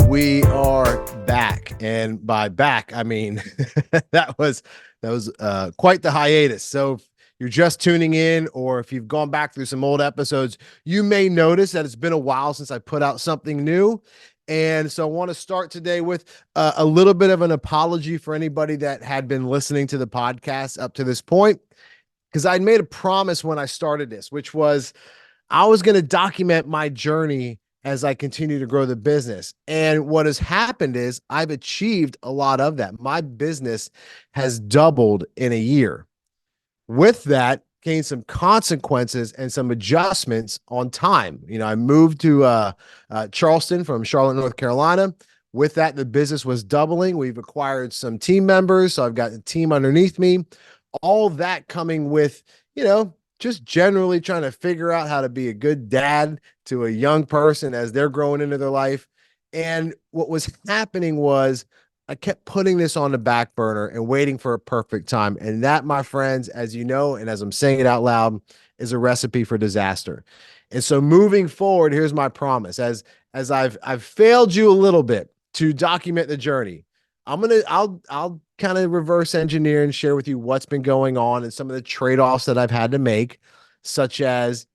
We are back, and by back, I mean that was quite the hiatus. So if you're just tuning in, or if you've gone back through some old episodes, you may notice that it's been a while since I put out something new. And so I want to start today with a little bit of an apology for anybody that had been listening to the podcast up to this point, because I'd made a promise when I started this, which was I was going to document my journey as I continue to grow the business. And what has happened is I've achieved a lot of that. My business has doubled in a year. With that came some consequences and some adjustments on time. I moved to Charleston from Charlotte, North Carolina. With that, the business was doubling. We've acquired some team members. So I've got a team underneath me. All that coming with, just generally trying to figure out how to be a good dad to a young person as they're growing into their life. And what was happening was I kept putting this on the back burner and waiting for a perfect time. And that, my friends, as you know, and as I'm saying it out loud, is a recipe for disaster. And so moving forward, here's my promise. As I've failed you a little bit to document the journey, I'll kind of reverse engineer and share with you what's been going on and some of the trade-offs that I've had to make, such as,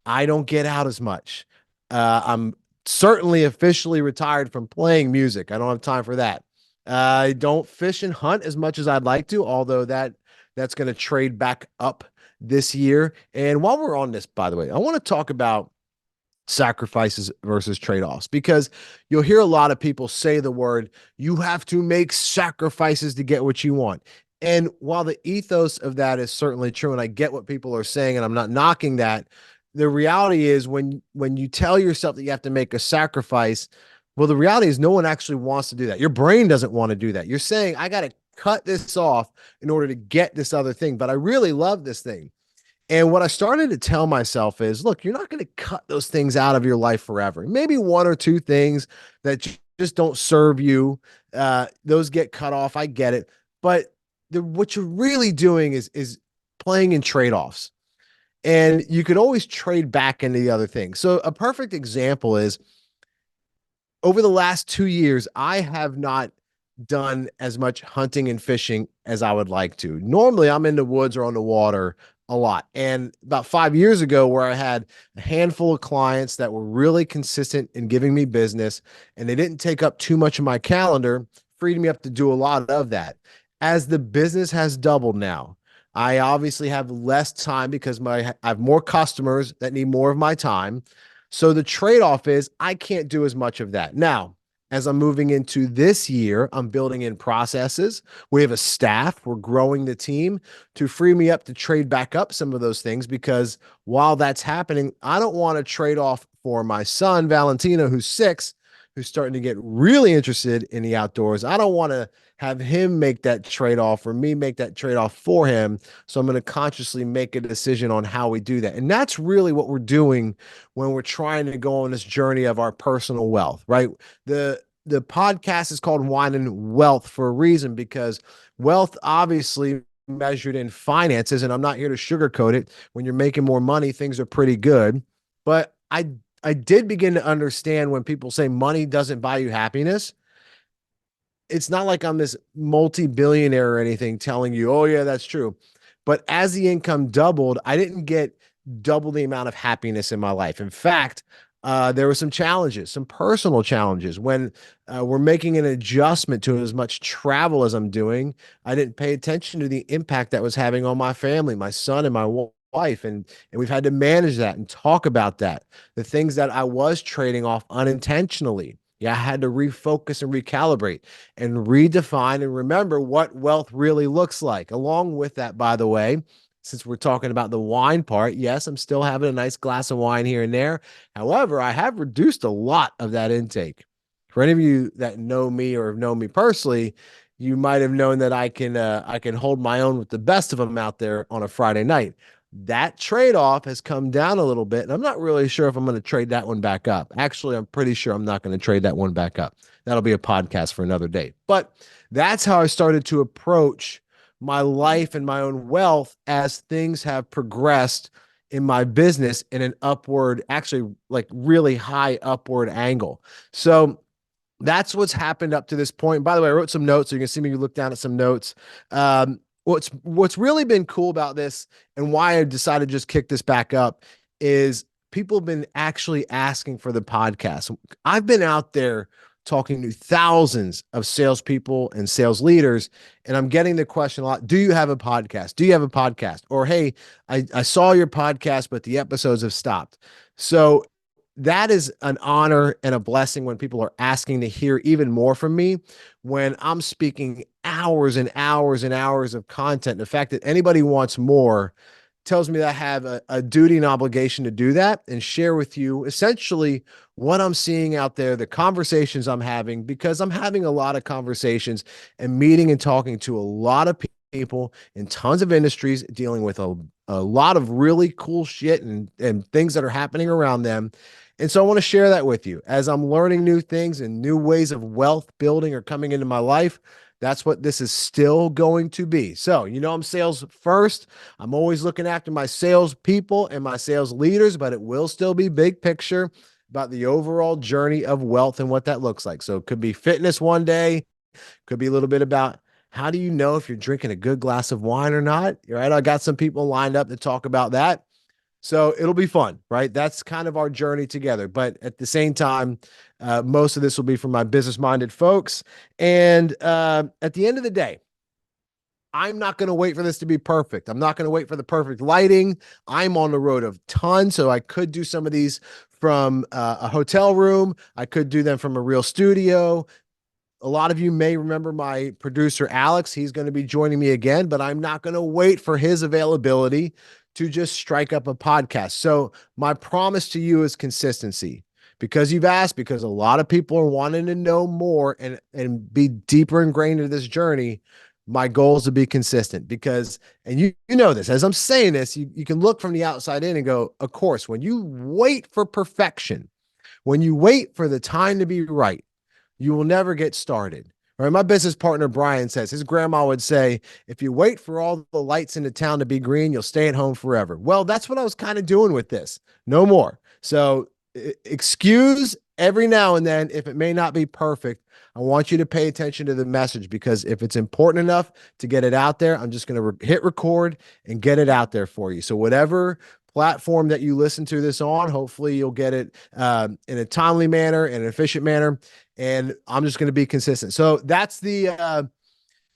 I don't get out as much. I'm certainly officially retired from playing music. I don't have time for that. I don't fish and hunt as much as I'd like to, although that's going to trade back up this year. And while we're on this, by the way, I want to talk about sacrifices versus trade-offs, because you'll hear a lot of people say the word, you have to make sacrifices to get what you want. And while the ethos of that is certainly true, and I get what people are saying, and I'm not knocking that, the reality is when you tell yourself that you have to make a sacrifice, well, the reality is no one actually wants to do that. Your brain doesn't want to do that. You're saying, I got to cut this off in order to get this other thing, but I really love this thing. And what I started to tell myself is, look, you're not going to cut those things out of your life forever. Maybe one or two things that just don't serve you, those get cut off. I get it. But what you're really doing is playing in trade-offs. And you could always trade back into the other thing. So a perfect example is over the last 2 years, I have not done as much hunting and fishing as I would like to. Normally, I'm in the woods or on the water a lot. And about 5 years ago, where I had a handful of clients that were really consistent in giving me business, and they didn't take up too much of my calendar, freed me up to do a lot of that. As the business has doubled now, I obviously have less time because I have more customers that need more of my time. So the trade-off is I can't do as much of that. Now, as I'm moving into this year, I'm building in processes. We have a staff. We're growing the team to free me up to trade back up some of those things, because while that's happening, I don't want to trade off for my son, Valentino, who's 6, who's starting to get really interested in the outdoors. I don't want to have him make that trade-off or me make that trade-off for him. So I'm going to consciously make a decision on how we do that. And that's really what we're doing when we're trying to go on this journey of our personal wealth, right? The podcast is called Wine and Wealth for a reason, because wealth obviously measured in finances, and I'm not here to sugarcoat it. When you're making more money, things are pretty good. But I did begin to understand when people say money doesn't buy you happiness. It's not like I'm this multi-billionaire or anything telling you, oh yeah, that's true. But as the income doubled, I didn't get double the amount of happiness in my life. In fact, there were some challenges, some personal challenges. When we're making an adjustment to as much travel as I'm doing, I didn't pay attention to the impact that was having on my family, my son and my wife. And we've had to manage that and talk about that. The things that I was trading off unintentionally. Yeah, I had to refocus and recalibrate and redefine and remember what wealth really looks like. Along with that, by the way, since we're talking about the wine part, yes, I'm still having a nice glass of wine here and there. However, I have reduced a lot of that intake. For any of you that know me or have known me personally, you might have known that I can hold my own with the best of them out there on a Friday night. That trade-off has come down a little bit, and I'm not really sure if I'm going to trade that one back up. Actually, I'm pretty sure I'm not going to trade that one back up. That'll be a podcast for another day. But that's how I started to approach my life and my own wealth as things have progressed in my business in an upward, actually like really high upward angle. So that's what's happened up to this point. And by the way, I wrote some notes, so you can see me look down at some notes. What's really been cool about this and why I decided to just kick this back up is people have been actually asking for the podcast. I've been out there talking to thousands of salespeople and sales leaders, and I'm getting the question a lot: do you have a podcast? Do you have a podcast? Or hey, I saw your podcast, but the episodes have stopped. So that is an honor and a blessing when people are asking to hear even more from me, when I'm speaking hours and hours and hours of content. The fact that anybody wants more tells me that I have a duty and obligation to do that and share with you essentially what I'm seeing out there, the conversations I'm having, because I'm having a lot of conversations and meeting and talking to a lot of people in tons of industries, dealing with a lot of really cool shit and things that are happening around them. And so I want to share that with you as I'm learning new things and new ways of wealth building are coming into my life. That's what this is still going to be. So, I'm sales first. I'm always looking after my sales people and my sales leaders, but it will still be big picture about the overall journey of wealth and what that looks like. So it could be fitness one day, could be a little bit about how do you know if you're drinking a good glass of wine or not, right? I got some people lined up to talk about that. So it'll be fun, right? That's kind of our journey together. But at the same time, most of this will be for my business-minded folks. And at the end of the day, I'm not going to wait for this to be perfect. I'm not going to wait for the perfect lighting. I'm on the road a ton, so I could do some of these from a hotel room. I could do them from a real studio. A lot of you may remember my producer, Alex. He's going to be joining me again, but I'm not going to wait for his availability to just strike up a podcast. So my promise to you is consistency, because you've asked, because a lot of people are wanting to know more and be deeper ingrained into this journey. My goal is to be consistent, because, and you know this, as I'm saying this, you can look from the outside in and go, of course, when you wait for perfection, when you wait for the time to be right, you will never get started. Right? My business partner, Brian, says his grandma would say, if you wait for all the lights in the town to be green, you'll stay at home forever. Well, that's what I was kind of doing with this. No more. So excuse every now and then, if it may not be perfect, I want you to pay attention to the message, because if it's important enough to get it out there, I'm just going to hit record and get it out there for you. So whatever platform that you listen to this on, hopefully you'll get it in a timely manner, in an efficient manner. And I'm just going to be consistent. So that's the,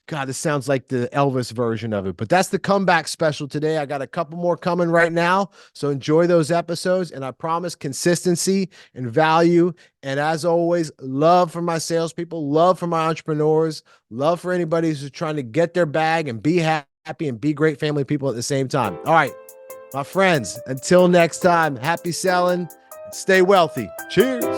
God, this sounds like the Elvis version of it, but that's the comeback special today. I got a couple more coming right now. So enjoy those episodes. And I promise consistency and value. And as always, love for my salespeople, love for my entrepreneurs, love for anybody who's trying to get their bag and be happy and be great family people at the same time. All right, my friends, until next time, happy selling, stay wealthy. Cheers.